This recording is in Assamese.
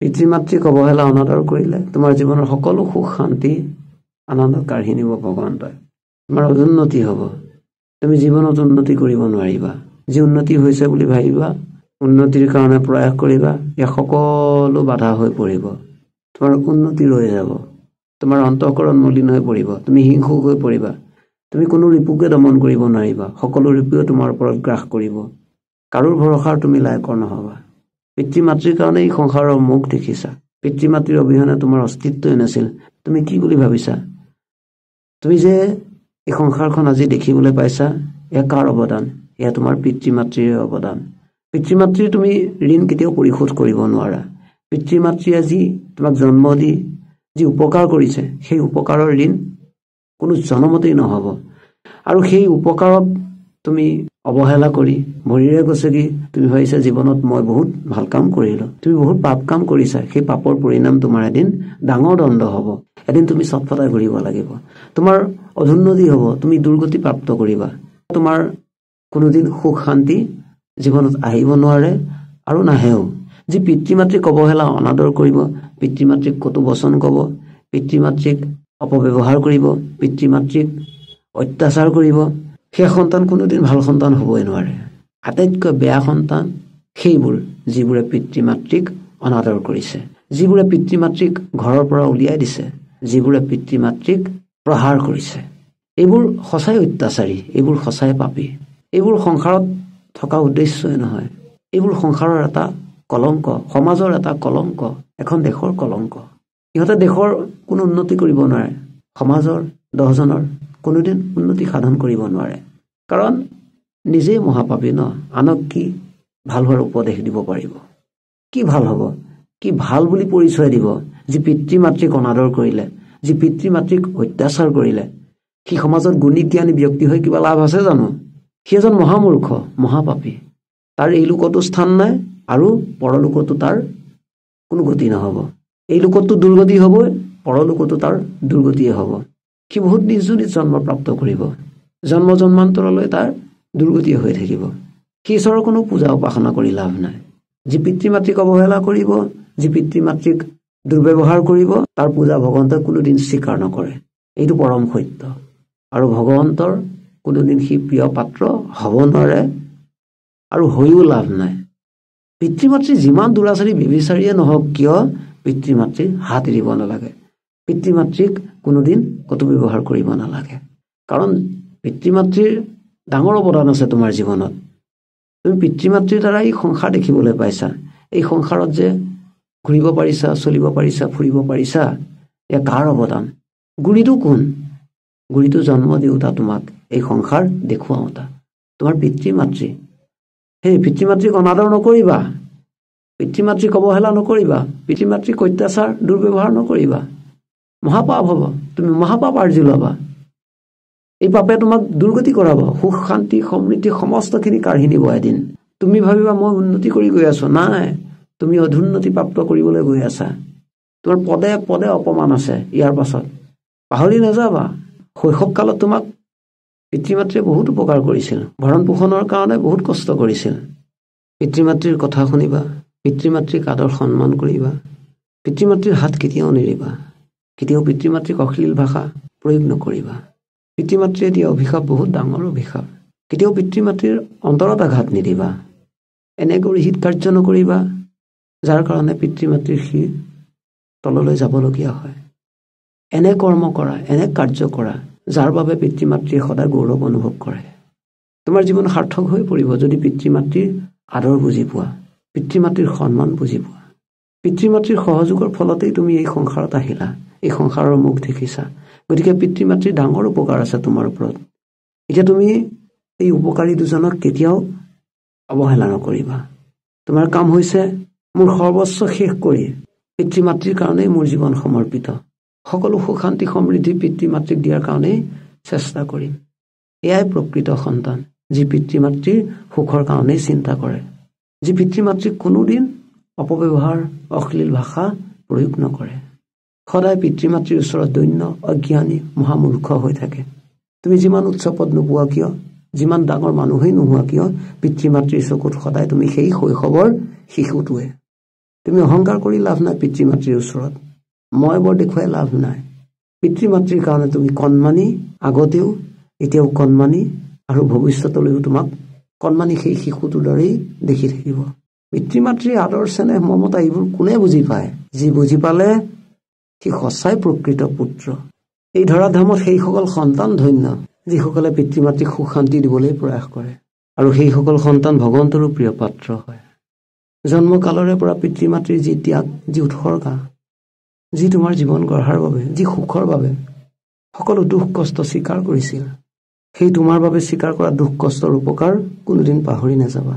পিতৃ মাতৃক অৱহেলা অনাদৰ কৰিলে তোমাৰ জীৱনৰ সকলো সুখ শান্তি আনন্দ কাঢ়ি নিব ভগৱন্তই। তোমাৰ অধুন্নতি হ'ব, তুমি জীৱনত উন্নতি কৰিব নোৱাৰিবা। যি উন্নতি হৈছে বুলি ভাবিবা, উন্নতিৰ কাৰণে প্ৰয়াস কৰিবা, এই সকলো বাধা হৈ পৰিব। তোমাৰ উন্নতি ৰৈ যাব, তোমাৰ অন্তঃকৰণ মলিন হৈ পৰিব, তুমি হিংসুক হৈ পৰিবা, তুমি কোনো ৰিপুকে দমন কৰিব নোৱাৰিবা, সকলো ৰিপুৱে তোমাৰ ওপৰত গ্ৰাস কৰিব, কাৰোৰ ভৰসাৰ তুমি লায়কৰ নহবা। পিতৃ মাতৃৰ কাৰণে এই সংসাৰৰ মুখ দেখিছা, পিতৃ মাতৃৰ অবিহনে তোমাৰ অস্তিত্বই নাছিল। তুমি কি বুলি ভাবিছা? তুমি যে এই সংসাৰখন আজি দেখিবলৈ পাইছা, এয়া কাৰ অৱদান? এয়া তোমাৰ পিতৃ মাতৃৰ অৱদান। পিতৃ মাতৃৰ তুমি ঋণ কেতিয়াও পৰিশোধ কৰিব নোৱাৰা। পিতৃ মাতৃয়ে যি তোমাক জন্ম দি যি উপকাৰ কৰিছে, সেই উপকাৰৰ ঋণ কোনো জনমতেই নহব। আৰু সেই উপকাৰক তুমি অৱহেলা কৰি ভৰিৰে গছকি তুমি ভাবিছা জীৱনত মই বহুত ভাল কাম কৰিলো, তুমি বহুত পাপ কাম কৰিছা। সেই পাপৰ পৰিণাম তোমাৰ এদিন ডাঙৰ দণ্ড হ'ব, এদিন তুমি চটফটাই ঘূৰিব লাগিব, তোমাৰ অধুন্নতি হ'ব, তুমি দুৰ্গতি প্ৰাপ্ত কৰিবা, তোমাৰ কোনোদিন সুখ শান্তি জীৱনত আহিব নোৱাৰে আৰু নাহেও। যি পিতৃ মাতৃক অৱহেলা অনাদৰ কৰিব, পিতৃ মাতৃক কটু বচন ক'ব, পিতৃ মাতৃক অপব্যৱহাৰ কৰিব, পিতৃ মাতৃক অত্যাচাৰ কৰিব, সেই সন্তান কোনোদিন ভাল সন্তান হ'বই নোৱাৰে। আটাইতকৈ বেয়া সন্তান সেইবোৰ যিবোৰে পিতৃ মাতৃক অনাদৰ কৰিছে, যিবোৰে পিতৃ মাতৃক ঘৰৰ পৰা উলিয়াই দিছে, যিবোৰে পিতৃ মাতৃক প্ৰহাৰ কৰিছে। এইবোৰ সঁচাই অত্যাচাৰী, এইবোৰ সঁচাই পাপী, এইবোৰ সংসাৰত থকা উদ্দেশ্যই নহয়। এইবোৰ সংসাৰৰ এটা কলংক, সমাজৰ এটা কলংক, এখন দেশৰ কলংক। ইহঁতে দেশৰ কোনো উন্নতি কৰিব নোৱাৰে, সমাজৰ 10জনৰ কোনোদিন উন্নতি সাধন কৰিব নোৱাৰে, কাৰণ নিজেই মহাপাপী ন। আনক কি ভাল হোৱাৰ উপদেশ দিব পাৰিব? কি ভাল হ'ব, কি ভাল বুলি পৰিচয় দিব? যি পিতৃ মাতৃক অনাদৰ কৰিলে, যি পিতৃ মাতৃক অত্যাচাৰ কৰিলে, সি সমাজত গুণী জ্ঞানী ব্যক্তি হৈ কিবা লাভ আছে জানো? সি এজন মহামূৰ্খ, মহাপাপী। তাৰ এই লোকতো স্থান নাই আৰু পৰলোকতো তাৰ কোনো গতি নহ'ব। এই লোকতো দুৰ্গতি হ'বই, পৰলোকতো তাৰ দুৰ্গতিয়ে হ'ব। সি বহুত নিজ জন্ম প্ৰাপ্ত কৰিব, জন্ম জন্মান্তৰলৈ তাৰ দুৰ্গতিয়ে হৈ থাকিব। সি ঈশ্বৰৰ কোনো পূজা উপাসনা কৰি লাভ নাই। যি পিতৃ মাতৃক অৱহেলা কৰিব, যি পিতৃ মাতৃক দুৰ্ব্যৱহাৰ কৰিব, তাৰ পূজা ভগৱন্তই কোনোদিন স্বীকাৰ নকৰে। এইটো পৰম সত্য। আৰু ভগৱন্তৰ কোনোদিন সি প্ৰিয় পাত্ৰ হ'ব নোৱাৰে আৰু হৈও লাভ নাই। পিতৃ মাতৃ যিমান দুৰাচাৰী বিবিচাৰীয়ে নহওক কিয়, পিতৃ মাতৃৰ হাত এৰিব নালাগে, পিতৃ মাতৃক কোনোদিন কটু ব্যৱহাৰ কৰিব নালাগে। কাৰণ পিতৃ মাতৃৰ ডাঙৰ অৱদান আছে তোমাৰ জীৱনত। তুমি পিতৃ মাতৃৰ দ্বাৰা এই সংসাৰ দেখিবলৈ পাইছা, এই সংসাৰত যে ঘূৰিব পাৰিছা, চলিব পাৰিছা, ফুৰিব পাৰিছা, এয়া কাৰ অৱদান? গুৰিটো কোন? গুৰিটো জন্ম দিওঁতা তোমাক এই সংসাৰ দেখুৱাওঁতা তোমাৰ পিতৃ মাতৃ। সেই পিতৃ মাতৃক অনাদৰ নকৰিবা, পিতৃ মাতৃক অৱহেলা নকৰিবা, পিতৃ মাতৃক অত্যাচাৰ দুৰ্ব্যৱহাৰ নকৰিবা। মহাপাপ হ'ব, তুমি মহাপাপ আৰ্জি ল'বা। এই পাপে তোমাক দুৰ্গতি কৰাব, সুখ শান্তি সমৃদ্ধি সমস্তখিনি কাঢ়ি নিব এদিন। তুমি ভাবিবা মই উন্নতি কৰি গৈ আছো, নাই, তুমি অধুন্নতি প্ৰাপ্ত কৰিবলৈ গৈ আছা। তোমাৰ পদে পদে অপমান আছে ইয়াৰ পাছত। পাহৰি নাযাবা, শৈশৱকালত তোমাক পিতৃ মাতৃয়ে বহুত উপকাৰ কৰিছিল, ভৰণ পোষণৰ কাৰণে বহুত কষ্ট কৰিছিল। পিতৃ মাতৃৰ কথা শুনিবা, পিতৃ মাতৃক আদৰ সন্মান কৰিবা, পিতৃ মাতৃৰ হাত কেতিয়াও নেৰিবা, কেতিয়াও পিতৃ মাতৃক অশ্লীল ভাষা প্ৰয়োগ নকৰিবা। পিতৃ মাতৃয়ে দিয়া অভিশাপ বহুত ডাঙৰ অভিশাপ। কেতিয়াও পিতৃ মাতৃৰ অন্তৰত আঘাত নিদিবা, এনে কৰি হিত কাৰ্য নকৰিবা যাৰ কাৰণে পিতৃ মাতৃৰ শিৰ তললৈ যাবলগীয়া হয়। এনে কৰ্ম কৰা, এনে কাৰ্য কৰা যাৰ বাবে পিতৃ মাতৃয়ে সদায় গৌৰৱ অনুভৱ কৰে। তোমাৰ জীৱন সাৰ্থক হৈ পৰিব যদি পিতৃ মাতৃৰ আদৰ বুজি পোৱা, পিতৃ মাতৃৰ সন্মান বুজি পোৱা। পিতৃ মাতৃৰ সহযোগৰ ফলতেই তুমি এই সংসাৰত আহিলা, এই সংসাৰৰ মুখ দেখিছা। গতিকে পিতৃ মাতৃৰ ডাঙৰ উপকাৰ আছে তোমাৰ ওপৰত। এতিয়া তুমি এই উপকাৰী দুজনক কেতিয়াও অৱহেলা নকৰিবা। তোমাৰ কাম হৈছে মোৰ সৰ্বস্ব শেষ কৰি পিতৃ মাতৃৰ কাৰণেই মোৰ জীৱন সমৰ্পিত, সকলো সুখ শান্তি সমৃদ্ধি পিতৃ মাতৃক দিয়াৰ কাৰণেই চেষ্টা কৰিম। এয়াই প্ৰকৃত সন্তান, যি পিতৃ মাতৃৰ সুখৰ কাৰণেই চিন্তা কৰে, যি পিতৃ মাতৃক কোনোদিন অপব্যৱহাৰ অশ্লীল ভাষা প্ৰয়োগ নকৰে, সদায় পিতৃ মাতৃৰ ওচৰত দৈন্য অজ্ঞানী মহামূৰ্খ হৈ থাকে। তুমি যিমান উচ্চ পদ নোপোৱা কিয়, যিমান ডাঙৰ মানুহেই নোহোৱা কিয়, পিতৃ মাতৃৰ চকুত সদায় তুমি সেই শৈশৱৰ শিশুটোৱে। তুমি অহংকাৰ কৰি লাভ নাই পিতৃ মাতৃৰ ওচৰত মই বৰ দেখুৱাই লাভ নাই পিতৃ মাতৃৰ কাৰণে তুমি কণমানি আগতেও এতিয়াও কণমানি আৰু ভৱিষ্যতলৈও তোমাক কণমানি সেই শিশুটোৰ দৰেই দেখি থাকিব পিতৃ মাতৃৰ আদৰ চেনেহ মমতা এইবোৰ কোনে বুজি পায় যি বুজি পালে সি সঁচাই প্ৰকৃত পুত্ৰ এই ধৰাধামত সেইসকল সন্তান ধন্য যিসকলে পিতৃ মাতৃক সুখ শান্তি দিবলৈ প্ৰয়াস কৰে আৰু সেইসকল সন্তান ভগৱন্তৰো প্ৰিয় পাত্ৰ হয় জন্মকালৰে পৰা পিতৃ মাতৃৰ যি ত্যাগ যি উৎসৰ্গা যি তোমাৰ জীৱন গঢ়াৰ বাবে যি সুখৰ বাবে সকলো দুখ কষ্ট স্বীকাৰ কৰিছিল সেই তোমাৰ বাবে স্বীকাৰ কৰা দুখ কষ্টৰ উপকাৰ কোনোদিন পাহৰি নাযাবা